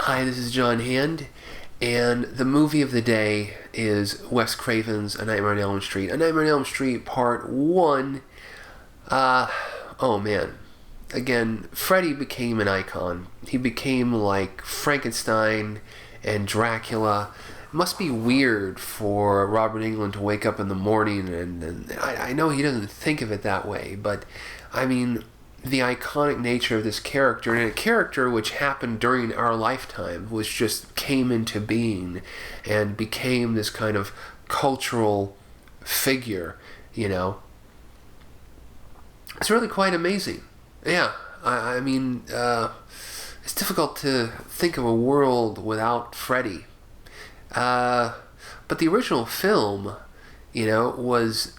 Hi, this is John Hand, and the movie of the day is Wes Craven's A Nightmare on Elm Street. A Nightmare on Elm Street Part 1. Oh man. Again, Freddy became an icon. He became like Frankenstein and Dracula. It must be weird for Robert Englund to wake up in the morning, and I know he doesn't think of it that way, but I mean, the iconic nature of this character, and a character which happened during our lifetime, which just came into being and became this kind of cultural figure, you know. It's really quite amazing. Yeah, I mean, it's difficult to think of a world without Freddy. But the original film, was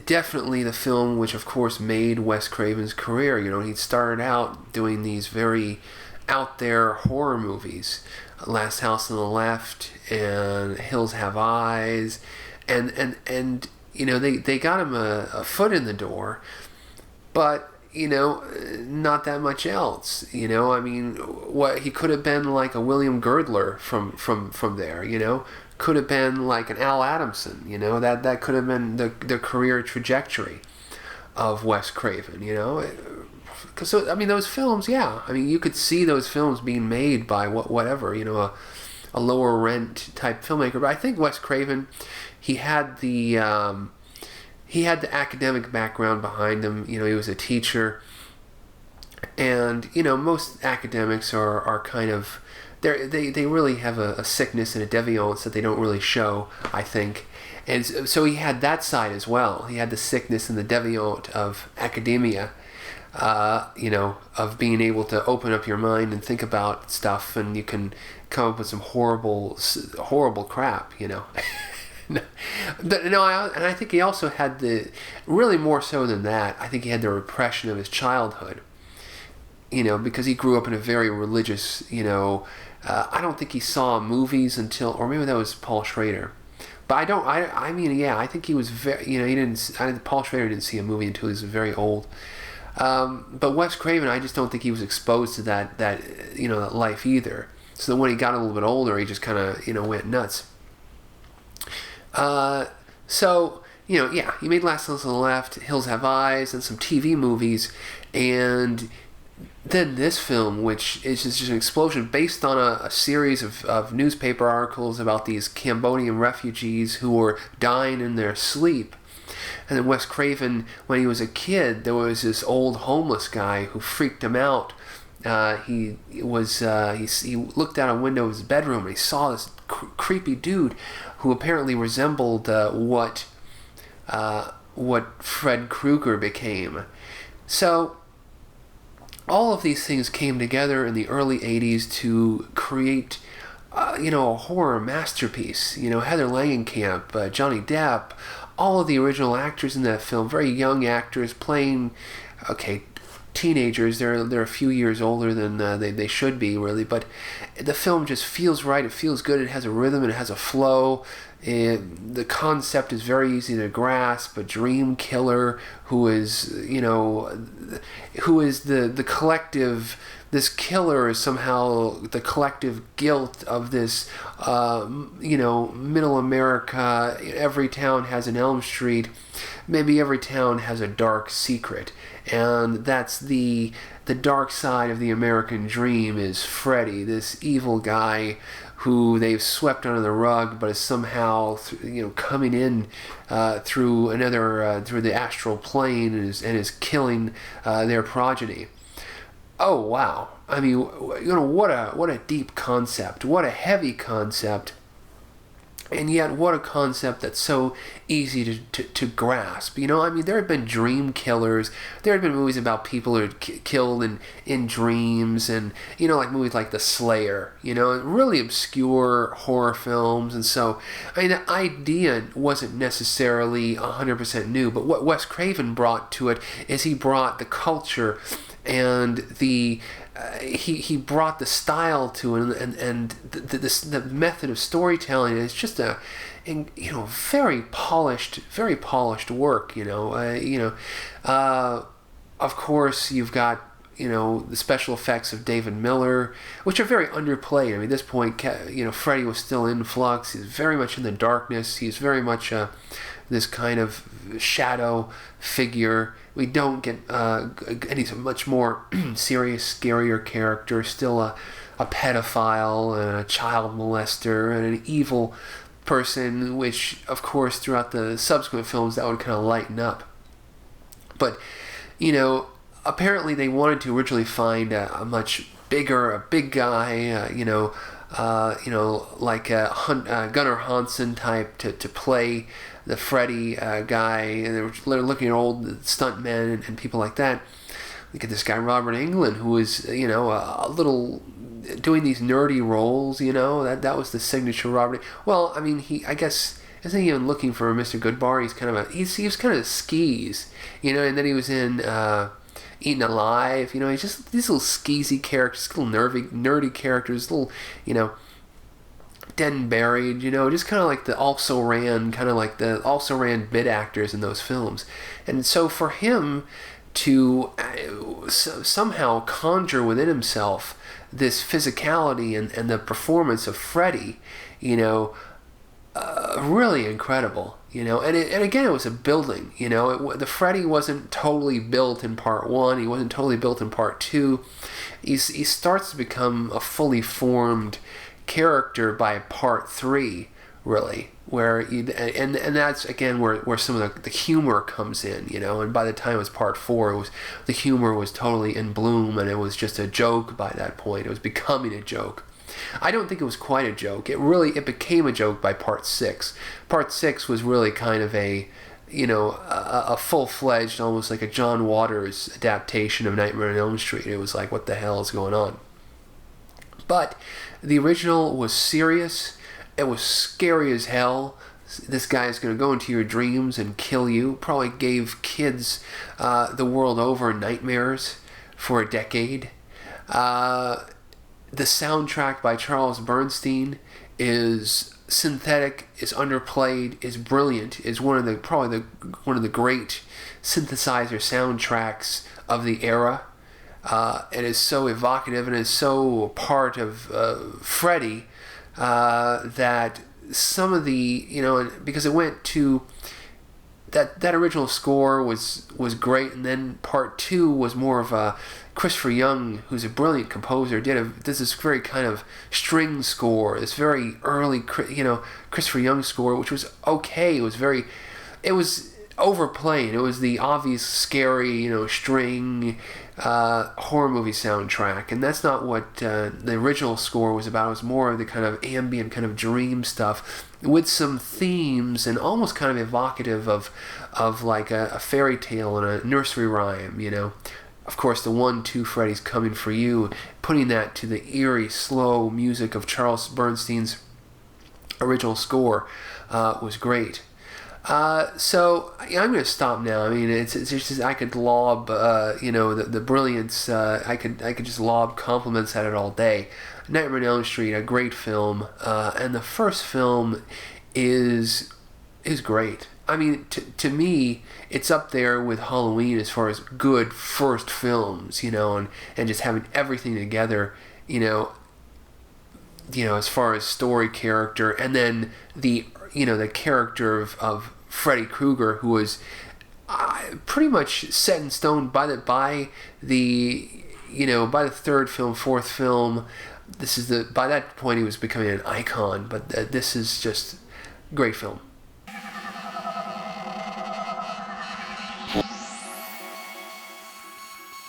definitely the film which, of course, made Wes Craven's career. He started out doing these very out there horror movies, Last House on the Left and Hills Have Eyes, and they got him a foot in the door, but not that much else. I mean, what he could have been like a William Girdler from there. Could have been like an Al Adamson. That could have been the career trajectory of Wes Craven. So I mean, those films, yeah. I mean, you could see those films being made by whatever, a lower rent type filmmaker. But I think Wes Craven, he had the academic background behind him. He was a teacher, and most academics are kind of they really have a sickness and a deviance that they don't really show, I think. And so he had that side as well. He had the sickness and the deviant of academia, of being able to open up your mind and think about stuff, and you can come up with some horrible crap, No, and I think he also had really more so than that, I think he had the repression of his childhood, because he grew up in a very religious, I don't think he saw movies until, or maybe that was Paul Schrader. But I think he was very, Paul Schrader didn't see a movie until he was very old. But Wes Craven, I just don't think he was exposed to that life either. So then when he got a little bit older, he just kind of, went nuts. He made Last House on the Left, Hills Have Eyes, and some TV movies, and then this film, which is just an explosion based on a series of newspaper articles about these Cambodian refugees who were dying in their sleep. And then Wes Craven, when he was a kid, there was this old homeless guy who freaked him out. He looked out a window of his bedroom and he saw this creepy dude who apparently resembled what Fred Krueger became. So all of these things came together in the early 80s to create a horror masterpiece. Heather Langenkamp, Johnny Depp, all of the original actors in that film, very young actors playing, teenagers. They're a few years older than they should be, really, but the film just feels right. It feels good. It has a rhythm and it has a flow. The concept is very easy to grasp. A dream killer who is the collective. This killer is somehow the collective guilt of this, middle America. Every town has an Elm Street. Maybe every town has a dark secret. And that's the dark side of the American dream is Freddy, this evil guy who they've swept under the rug, but is somehow, coming in through the astral plane and is killing their progeny. Oh wow! I mean, what a deep concept, what a heavy concept, and yet what a concept that's so easy to grasp. I mean, there have been dream killers. There have been movies about people who are killed in dreams, and like movies like The Slayer. Really obscure horror films, and so I mean, the idea wasn't necessarily 100% new. But what Wes Craven brought to it is he brought the culture and he brought the style to it, and the method of storytelling is just a very polished work. Of course, you've got the special effects of David Miller, which are very underplayed. I mean, at this point, Freddy was still in flux. He's very much in the darkness. He's very much this kind of shadow figure. We don't get any much more serious, scarier character. Still a pedophile and a child molester and an evil person, which, of course, throughout the subsequent films, that would kind of lighten up. But, apparently they wanted to originally find a much bigger, a big guy, like a Gunnar Hansen type to play the Freddy guy, and they were looking at old stuntmen and people like that. Look at this guy Robert Englund, who was a little doing these nerdy roles. That was the signature Robert. Well, I mean, I guess isn't he even looking for Mr. Goodbar? He's kind of he was kind of skis, and then he was in Eaten Alive. He's just these little skeezy characters, little nerdy characters, little Dead and Buried, just kind of like the also ran bit actors in those films. And so for him to somehow conjure within himself this physicality and the performance of Freddy, really incredible, and again, it was a building, the Freddy wasn't totally built in part 1, he wasn't totally built in part 2, he starts to become a fully formed character by part 3, really, where and that's again where some of the humor comes in, and by the time it was part 4, the humor was totally in bloom, and it was just a joke by that point. It was becoming a joke. I don't think it was quite a joke. It became a joke by part 6. Part 6 was really kind of a full-fledged, almost like a John Waters adaptation of Nightmare on Elm Street. It was like, what the hell is going on? But the original was serious. It was scary as hell. This guy is going to go into your dreams and kill you. Probably gave kids the world over nightmares for a decade. The soundtrack by Charles Bernstein is synthetic, is underplayed, is brilliant, is one of the great synthesizer soundtracks of the era. It is so evocative and is so part of Freddy that some of the because it went to that original score was great, and then part 2 was more of a Christopher Young, who's a brilliant composer, did this very kind of string score, this very early Christopher Young score, which was okay. It was overplayed. It was the obvious scary string horror movie soundtrack, and that's not what the original score was about. It was more of the kind of ambient, kind of dream stuff with some themes and almost kind of evocative of like a fairy tale and a nursery rhyme. Of course, the 1-2 Freddy's Coming for You, putting that to the eerie, slow music of Charles Bernstein's original score was great. So I'm going to stop now. I mean, it's just I could lob the brilliance. I could just lob compliments at it all day. Nightmare on Elm Street, a great film, and the first film is great. I mean, to me, it's up there with Halloween as far as good first films, and just having everything together, as far as story, character, and then the character of Freddy Krueger, who was pretty much set in stone by the third film, fourth film. By that point he was becoming an icon, but this is just a great film.